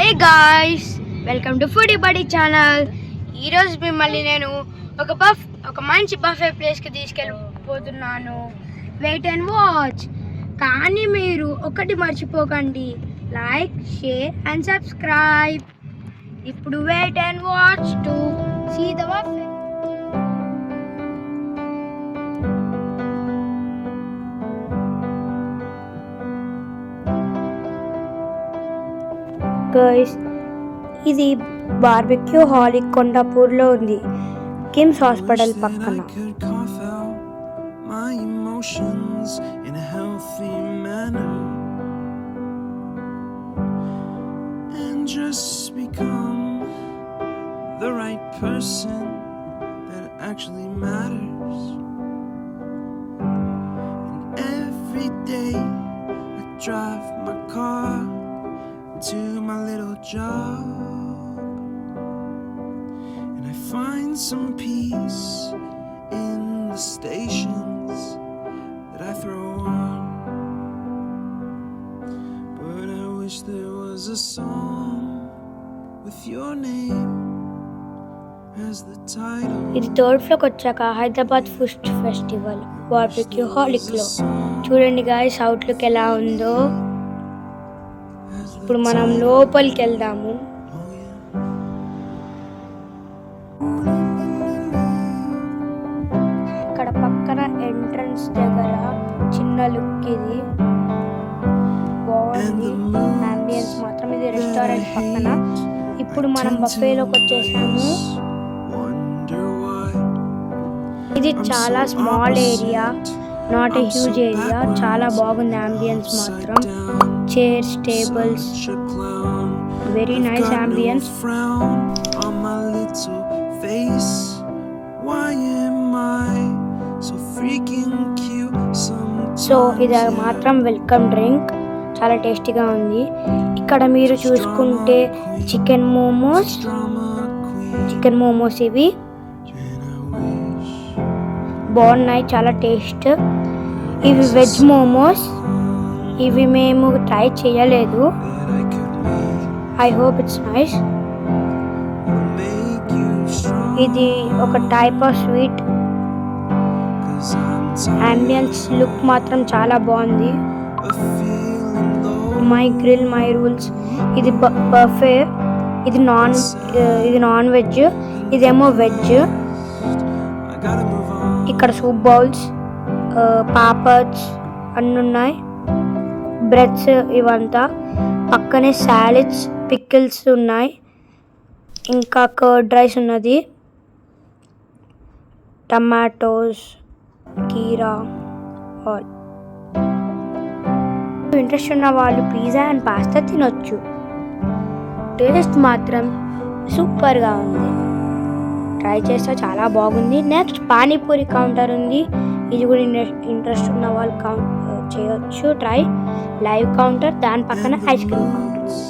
Hey guys, welcome to foodie buddy channel. ఈరోజు మిమ్మల్ని నేను ఒక మంచి బఫే ప్లేస్కి తీసుకెళ్ళిపోతున్నాను. Wait and watch. కానీ మీరు ఒకటి మర్చిపోకండి, లైక్, షేర్ అండ్ సబ్స్క్రైబ్. ఇప్పుడు wait and watch to see the buffet. Guys, ఇది బార్బెక్యూ హాల్ కొండాపూర్లో ఉంది, కిమ్స్ హాస్పిటల్ పక్కన. Just become the right person that actually matters. And every day I drive my car to my little job, and I find some peace in the stations that I throw on. But I wish there was a song with your name as the title. ఇది third ఫ్లోర్కి వచ్చాక Hyderabad food festival barbecue హాలిక్లో. చూడండి guys, outlook ఎలా ఉందో. ఇప్పుడు మనం లోపలికి వెళ్దాము. ఇక్కడ పక్కన ఎంట్రన్స్ దగ్గర చిన్న లుక్, ఇది బాగుంది. అంబియన్స్ మాత్రం ఇది రెస్టారెంట్ పక్కన. ఇప్పుడు మనం బఫేలోకి వచ్చేసాము. ఇది చాలా small area, not a huge area. చాలా బాగుంది అంబియన్స్ మాత్రం. Chairs, tables, very nice ambience. So ఇది మాత్రం వెల్కమ్ డ్రింక్, చాలా టేస్టీగా ఉంది. ఇక్కడ మీరు చూసుకుంటే చికెన్ మోమోస్ ఇవి బాగున్నాయి, చాలా టేస్ట్. ఇవి వెజ్ మోమోస్, ఇవి మేము ట్రై చేయలేదు. I hope it's nice. ఇది ఒక type of sweet. Ambience look మాత్రం చాలా బాగుంది. My grill my rules. ఇది బఫే. ఇది నాన్ వెజ్, ఇదేమో వెజ్. ఇక్కడ సూప్ బౌల్స్, పాపడ్స్ అన్నీ ఉన్నాయి, బ్రెడ్స్ ఇవంతా. పక్కనే సాలెడ్స్, పికిల్స్ ఉన్నాయి, ఇంకా కర్డ్ రైస్ ఉన్నది, టమాటోస్, కీరా. ఆల్ ఇంట్రెస్ట్ ఉన్న వాళ్ళు పిజ్జా అండ్ పాస్తా తినొచ్చు. టేస్ట్ మాత్రం సూపర్గా ఉంది, ట్రై చేస్తే చాలా బాగుంది. నెక్స్ట్ పానీపూరి కౌంటర్ ఉంది, ఇది కూడా ఇంట్రెస్ట్ ఉన్న వాళ్ళు చేయొచ్చు ట్రై. లైవ్ కౌంటర్, దాని పక్కన ఐస్ క్రీమ్ కౌంటర్స్.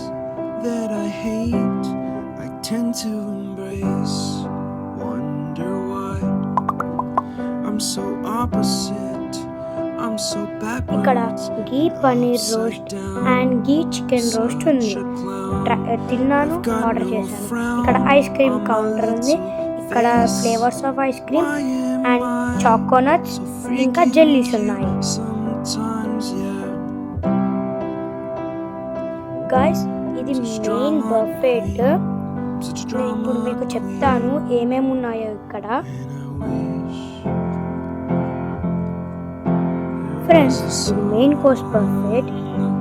ఇక్కడ ghee paneer roast and ghee chicken roast ఉంది, తిన్నాను, ఆర్డర్ చేశాను. ఇక్కడ ఐస్ క్రీమ్ కౌంటర్ ఉంది. ఇక్కడ flavours of ice cream and choconuts, ఇంకా జెల్లీస్ ఉన్నాయి. గైస్, ఇది మెయిన్ బఫెట్. ఇప్పుడు మీకు చెప్తాను ఏమేమి ఉన్నాయో ఇక్కడ. Friends, main course buffet.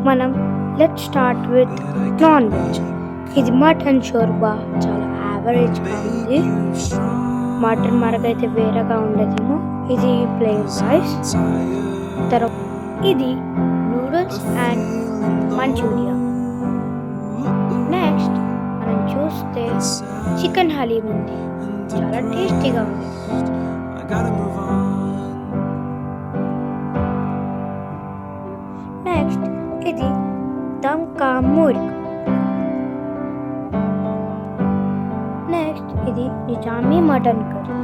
మనం let start with non veg. ఇది మటన్ షోర్బా, చాలా యావరేజ్గా ఉంది. మటన్ మరకైతే వేరేగా ఉండదేమో. ఇది ప్లెయిన్ రైస్. తర్వాత ఇది నూడిల్స్ అండ్ మంచూరియా. నెక్స్ట్ మనం చూస్తే చికెన్ హలీం ఉంది, చాలా టేస్టీగా ఉంది. నెక్స్ట్ ఇది దమ్ కా ముర్గ్. నెక్స్ట్ ఇది నిజామీ మటన్ కర్రీ.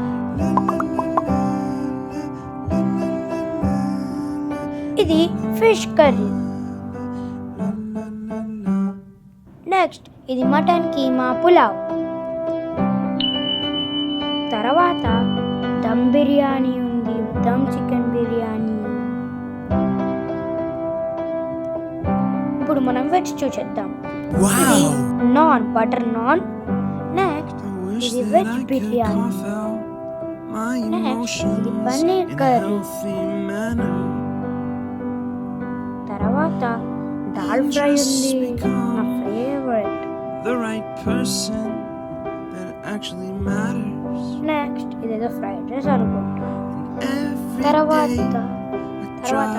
ఇది ఫిష్ కర్రీ. నెక్స్ట్ ఇది మటన్ కీమా పులావ్. తర్వాత దమ్ బిర్యానీ ఉంది, దమ్ చికెన్ బిర్యానీ. ఇప్పుడు మనం వెజ్ చూసేద్దాం. ఇది నాన్, బటర్ నాన్. నెక్స్ట్ ఇది వెజ్ బిర్యానీ. నెక్స్ట్ ఇది పన్నీర్ కర్రీ. తర్వాత దాల్ ఫ్రై ఉంది, నా ఫేవరెట్. నెక్స్ట్ ఇదేదో ఫ్రైడ్ రైస్ అనుకుంటా. తర్వాత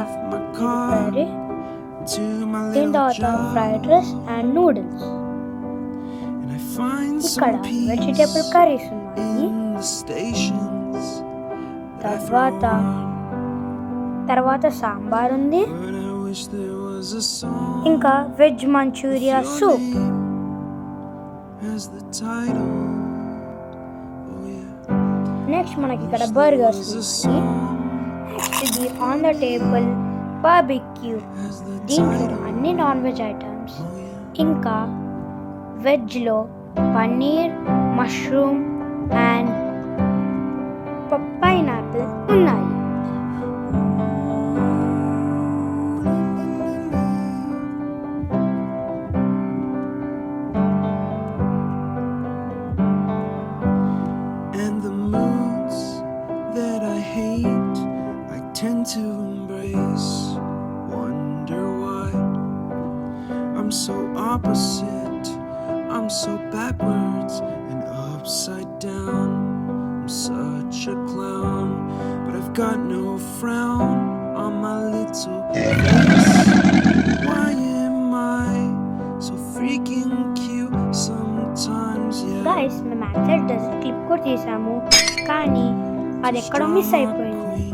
కర్రీ, దీని తర్వాత ఫ్రైడ్ రైస్ అండ్ నూడిల్స్. ఇక్కడ వెజిటేబుల్ కర్రీస్ ఉన్నాయి. తర్వాత సాంబార్ ఉంది, ఇంకా వెజ్ మంచూరియా సూప్. నెక్స్ట్ మనకి ఇక్కడ బర్గర్స్ ఉన్నాయి. నెక్స్ట్ ఇది ఆన్ ద టేబుల్ బార్బిక్యూ. దీంట్లో అన్ని నాన్ వెజ్ ఐటమ్స్, ఇంకా వెజ్లో పన్నీర్, మష్రూమ్ అండ్ పైనాపిల్ ఉన్నాయి. And the moods that I hate, I tend to embrace. Wonder why I'm so opposite. I'm so backwards and upside down. I'm such a clown, but I've got no frown on my little face. Why am I so freaking cute sometimes? Yeah. Guys మేము actual dessert clip కూడా తీసాము, కానీ అది ఎక్కడో miss అయిపోయింది.